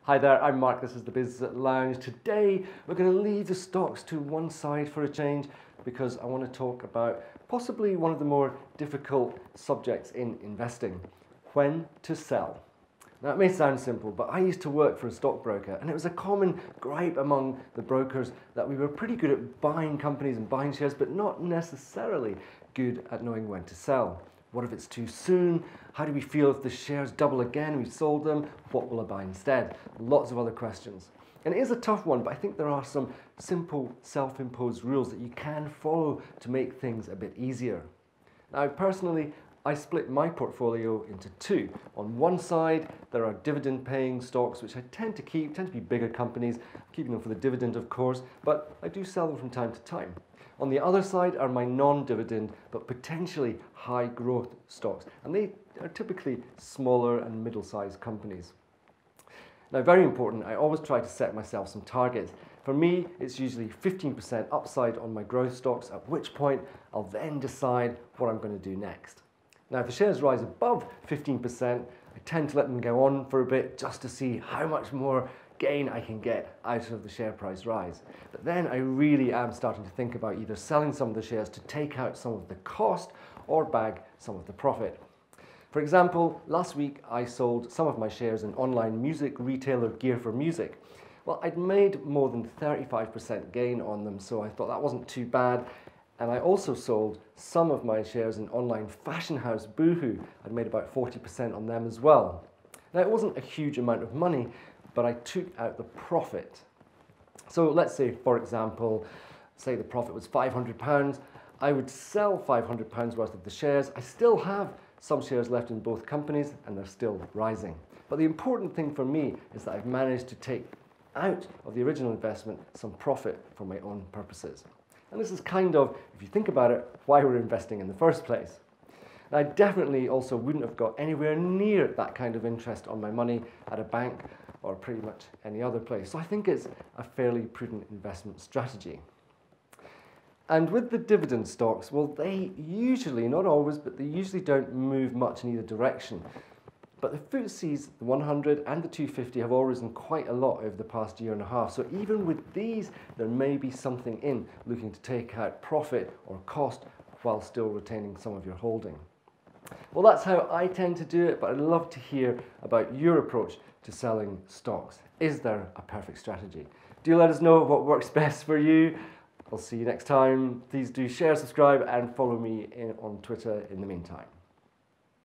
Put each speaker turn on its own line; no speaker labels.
Hi there, I'm Mark, this is the Biz Lounge. Today we're going to leave the stocks to one side for a change because I want to talk about possibly one of the more difficult subjects in investing: when to sell. Now it may sound simple, but I used to work for a stockbroker and it was a common gripe among the brokers that we were pretty good at buying companies and buying shares, but not necessarily good at knowing when to sell. What if it's too soon? How do we feel if the shares double again? We've sold them. What will I buy instead? Lots of other questions. And it is a tough one, but I think there are some simple self-imposed rules that you can follow to make things a bit easier. Now, personally, I split my portfolio into two. On one side, there are dividend-paying stocks, which I tend to be bigger companies. I'm keeping them for the dividend, of course, but I do sell them from time to time. On the other side are my non-dividend, but potentially high-growth stocks, and they are typically smaller and middle-sized companies. Now, very important, I always try to set myself some targets. For me, it's usually 15% upside on my growth stocks, at which point I'll then decide what I'm going to do next. Now, if the shares rise above 15%, I tend to let them go on for a bit just to see how much more gain I can get out of the share price rise. But then I really am starting to think about either selling some of the shares to take out some of the cost or bag some of the profit. For example, last week I sold some of my shares in online music retailer Gear for Music. Well, I'd made more than 35% gain on them, so I thought that wasn't too bad. And I also sold some of my shares in online fashion house Boohoo. I'd made about 40% on them as well. Now, it wasn't a huge amount of money, but I took out the profit. So let's say, for example, say the profit was £500. I would sell £500 worth of the shares. I still have some shares left in both companies and they're still rising. But the important thing for me is that I've managed to take out of the original investment some profit for my own purposes. And this is kind of, if you think about it, why we're investing in the first place. I definitely also wouldn't have got anywhere near that kind of interest on my money at a bank or pretty much any other place. So I think it's a fairly prudent investment strategy. And with the dividend stocks, well, they usually, not always, but they usually don't move much in either direction. But the FTSEs, the 100 and the 250 have all risen quite a lot over the past year and a half. So even with these, there may be something in looking to take out profit or cost while still retaining some of your holding. Well, that's how I tend to do it, but I'd love to hear about your approach to selling stocks. Is there a perfect strategy? Do let us know what works best for you. I'll see you next time. Please do share, subscribe, and follow me on Twitter in the meantime.